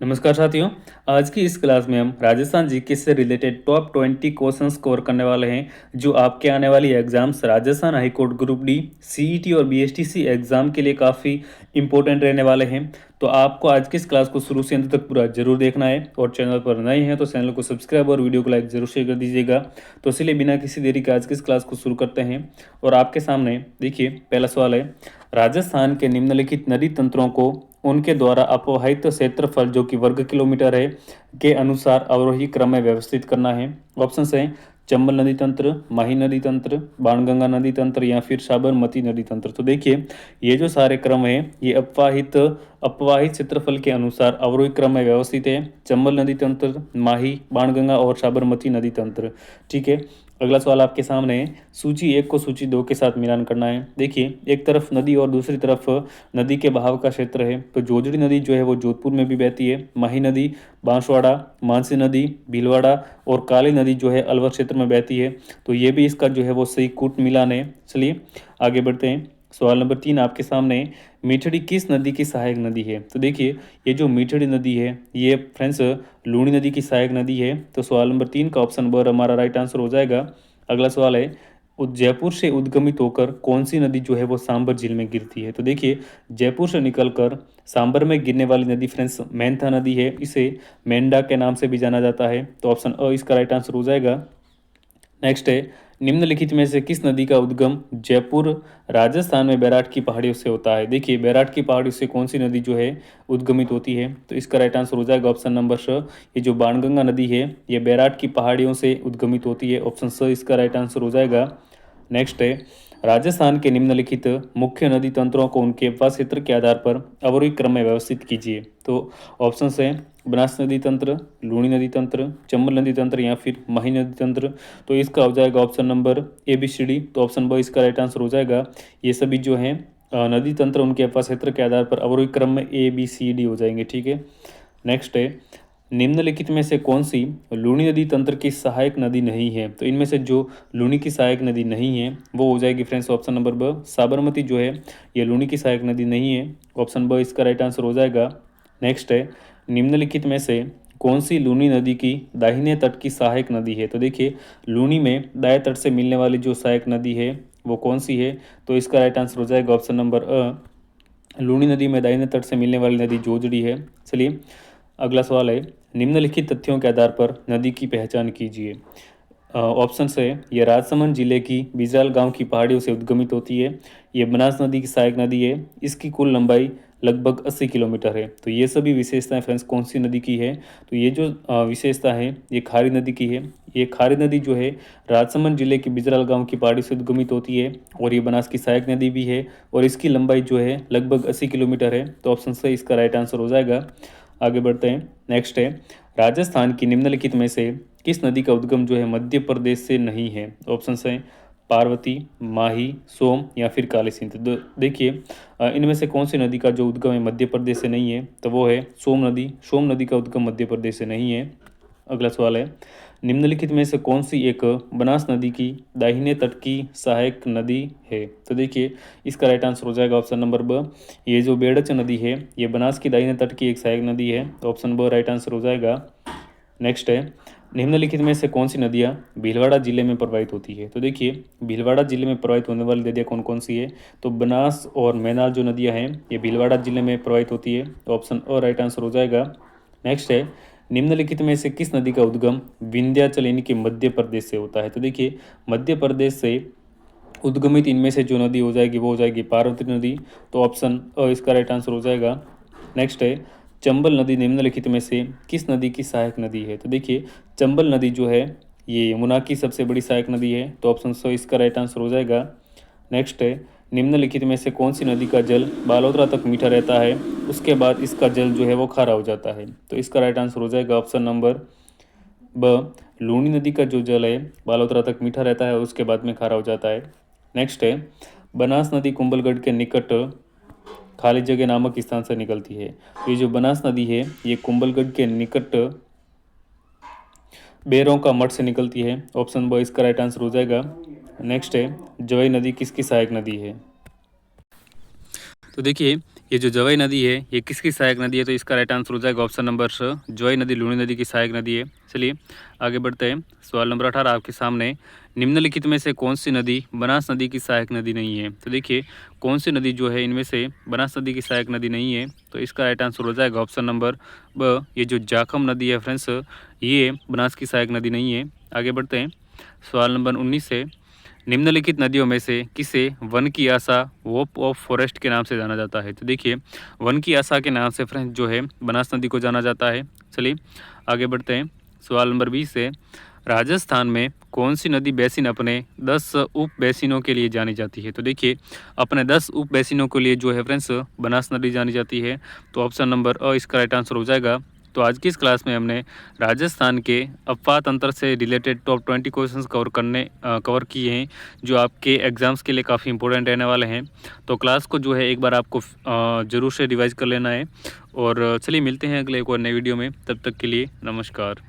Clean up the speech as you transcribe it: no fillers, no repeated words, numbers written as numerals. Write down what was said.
नमस्कार साथियों। आज की इस क्लास में हम राजस्थान जीके से रिलेटेड टॉप 20 क्वेश्चंस कवर करने वाले हैं जो आपके आने वाली exams Rajasthan high court group D, CET और बीएसटीसी एग्जाम के लिए काफ़ी इंपॉर्टेंट रहने वाले हैं। तो आपको आज की इस क्लास को शुरू से अंत तक पूरा जरूर देखना है और चैनल पर नए हैं तो चैनल को सब्सक्राइब और वीडियो को लाइक जरूर शेयर कर दीजिएगा। तो इसलिए बिना किसी देरी के आज की इस क्लास को शुरू करते हैं। और आपके सामने देखिए पहला सवाल है, राजस्थान के निम्नलिखित नदी तंत्रों को उनके द्वारा अपवाहित क्षेत्रफल जो कि वर्ग किलोमीटर है के अनुसार अवरोही क्रम में व्यवस्थित करना है। ऑप्शन है चंबल नदी तंत्र, माही नदी तंत्र, बाणगंगा नदी तंत्र या फिर साबरमती नदी तंत्र। तो देखिए ये जो सारे क्रम है ये अपवाहित क्षेत्रफल के अनुसार अवरोही क्रम में व्यवस्थित है। चंबल नदी तंत्र, माही, बाणगंगा और साबरमती नदी तंत्र। ठीक है, अगला सवाल आपके सामने है, सूची 1 को सूची 2 के साथ मिलान करना है। देखिए एक तरफ नदी और दूसरी तरफ नदी के बहाव का क्षेत्र है। तो जोजड़ी नदी जो है वो जोधपुर में भी बहती है। माही नदी बांसवाड़ा, मानसी नदी भीलवाड़ा और काली नदी जो है अलवर क्षेत्र में बहती है। तो ये भी इसका जो है वो सही कूट मिलान है। चलिए आगे बढ़ते हैं। सवाल नंबर 3 आपके सामने, मीठड़ी किस नदी की सहायक नदी है? तो देखिए ये जो मीठड़ी नदी है ये फ्रेंड्स लूणी नदी की सहायक नदी है। तो सवाल नंबर 3 का ऑप्शन ब हमारा राइट आंसर हो जाएगा। अगला सवाल है, जयपुर से उद्गमित होकर कौन सी नदी जो है वो सांबर झील में गिरती है? तो देखिए जयपुर से निकलकर सांबर में गिरने वाली नदी फ्रेंड्स मेंथा नदी है। इसे मेंढा के नाम से भी जाना जाता है। तो ऑप्शन अ इसका राइट आंसर हो जाएगा। नेक्स्ट है, निम्नलिखित में से किस नदी का उद्गम जयपुर राजस्थान में बैराट की पहाड़ियों से होता है? देखिए बैराट की पहाड़ियों से कौन सी नदी जो है उद्गमित होती है? तो इसका राइट आंसर हो जाएगा ऑप्शन नंबर स। ये जो बाणगंगा नदी है ये बैराट की पहाड़ियों से उद्गमित होती है। ऑप्शन स इसका राइट आंसर हो जाएगा। नेक्स्ट है, राजस्थान के निम्नलिखित मुख्य नदी तंत्रों को उनके उपवास क्षेत्र के आधार पर अवरोही क्रम में व्यवस्थित कीजिए। तो ऑप्शन है बनास नदी तंत्र, लूणी नदी तंत्र, चंबल नदी तंत्र या फिर माही नदी तंत्र। तो इसका हो जाएगा option number A B C D. तो ऑप्शन ब इसका राइट आंसर हो जाएगा। ये सभी जो हैं नदी तंत्र उनके उपवास क्षेत्र के आधार पर अवरोही क्रम में ए बी सी डी हो जाएंगे। ठीक है, नेक्स्ट है, निम्नलिखित में से कौन सी लूणी नदी तंत्र की सहायक नदी नहीं है? तो इनमें से जो लूणी की सहायक नदी नहीं है वो हो जाएगी फ्रेंड्स ऑप्शन नंबर ब, साबरमती जो है ये लूणी की सहायक नदी नहीं है। ऑप्शन ब इसका राइट आंसर हो जाएगा। नेक्स्ट है, निम्नलिखित में से कौन सी लूणी नदी की दाहिने तट की सहायक नदी है? तो देखिए लूणी में दाएं तट से मिलने वाली जो सहायक नदी है वो कौन सी है? तो इसका राइट आंसर हो जाएगा ऑप्शन नंबर अ, लूणी नदी में दाहिने तट से मिलने वाली नदी जोजड़ी है। चलिए अगला सवाल है, निम्नलिखित तथ्यों के आधार पर नदी की पहचान कीजिए। ऑप्शन है, ये राजसमंद जिले की बिजराल गांव की पहाड़ियों से उद्गमित होती है। ये बनास नदी की सहायक नदी है। इसकी कुल लंबाई लगभग 80 किलोमीटर है। तो ये सभी विशेषताएं फ्रेंड्स कौन सी नदी की है? तो ये जो विशेषता है ये खारी नदी की है। ये खारी नदी जो है राजसमंद जिले की बिजराल गांव की पहाड़ी से उद्गमित होती है और ये बनास की सहायक नदी भी है और इसकी लंबाई जो है लगभग 80 किलोमीटर है। तो ऑप्शन से इसका राइट आंसर हो जाएगा। आगे बढ़ते हैं। नेक्स्ट है, राजस्थान की निम्नलिखित में से किस नदी का उद्गम जो है मध्य प्रदेश से नहीं है? ऑप्शन है पार्वती, माही, सोम या फिर काली सिंध। देखिए इनमें से कौन सी नदी का जो उद्गम है मध्य प्रदेश से नहीं है? तो वो है सोम नदी। सोम नदी का उद्गम मध्य प्रदेश से नहीं है। अगला सवाल है, निम्नलिखित में से कौन सी एक बनास नदी की दाहिने तट की सहायक नदी है? तो देखिए इसका राइट आंसर हो जाएगा ऑप्शन नंबर ब। ये जो बेड़च नदी है ये बनास की दाहिने तट की एक सहायक नदी है। तो ऑप्शन ब राइट आंसर हो जाएगा। नेक्स्ट है, निम्नलिखित में से कौन सी नदियाँ भीलवाड़ा जिले में प्रवाहित होती है? तो देखिए भीलवाड़ा जिले में प्रवाहित होने वाली नदियाँ कौन कौन सी है? तो बनास और मैनाल जो नदियाँ हैं ये भीलवाड़ा जिले में प्रवाहित होती है। तो ऑप्शन अ राइट आंसर हो जाएगा। नेक्स्ट है, निम्नलिखित में से किस नदी का उद्गम विंध्याचल यानी कि मध्य प्रदेश से होता है? तो देखिए मध्य प्रदेश से उद्गमित इनमें से जो नदी हो जाएगी वो हो जाएगी पार्वती नदी। तो ऑप्शन अ इसका राइट आंसर हो जाएगा। नेक्स्ट है, चंबल नदी निम्नलिखित में से किस नदी की सहायक नदी है? तो देखिए चंबल नदी जो है ये यमुना की सबसे बड़ी सहायक नदी है। तो ऑप्शन स इसका राइट आंसर हो जाएगा। नेक्स्ट है, निम्नलिखित में से कौन सी नदी का जल बालोतरा तक मीठा रहता है उसके बाद इसका जल जो है वो खारा हो जाता है? तो इसका राइट आंसर हो जाएगा ऑप्शन नंबर ब, लूनी नदी का जो जल है बालोतरा तक मीठा रहता है उसके बाद में खारा हो जाता है। नेक्स्ट है, बनास नदी कुंभलगढ़ के निकट खाली जगह नामक स्थान से निकलती है। तो ये जो बनास नदी है ये कुंभलगढ़ के निकट बेरों का मठ से निकलती है। ऑप्शन ब इसका राइट आंसर हो जाएगा। नेक्स्ट है, जवई नदी किसकी सहायक नदी है? तो देखिए ये जो जवाई नदी है ये किसकी सहायक नदी है? तो इसका राइट आंसर हो जाएगा ऑप्शन नंबर स, जवाई नदी लूणी नदी की सहायक नदी है। चलिए आगे बढ़ते हैं। सवाल नंबर 18 आपके सामने, निम्नलिखित में से कौन सी नदी बनास नदी की सहायक नदी नहीं है? तो देखिए कौन सी नदी जो है इनमें से बनास नदी की सहायक नदी नहीं है? तो इसका राइट आंसर हो जाएगा ऑप्शन नंबर ब, ये जो जाखम नदी है फ्रेंड्स, ये बनास की सहायक नदी नहीं है। आगे बढ़ते हैं। सवाल नंबर 19 से, निम्नलिखित नदियों में से किसे वन की आशा, होप ऑफ फॉरेस्ट के नाम से जाना जाता है? तो देखिए वन की आशा के नाम से फ्रेंड्स जो है बनास नदी को जाना जाता है। चलिए आगे बढ़ते हैं। सवाल नंबर 20 से, राजस्थान में कौन सी नदी बेसिन अपने 10 उप बेसिनों के लिए जानी जाती है? तो देखिए अपने 10 उप बेसिनों के लिए जो है फ्रेंड्स बनास नदी जानी जाती है। तो ऑप्शन नंबर अ इसका राइट आंसर हो जाएगा। तो आज की इस क्लास में हमने राजस्थान के अपवाद तंत्र से रिलेटेड टॉप 20 क्वेश्चंस कवर किए हैं, जो आपके एग्जाम्स के लिए काफ़ी इंपॉर्टेंट रहने वाले हैं। तो क्लास को जो है एक बार आपको ज़रूर से रिवाइज कर लेना है। और चलिए मिलते हैं अगले एक और नई वीडियो में, तब तक के लिए नमस्कार।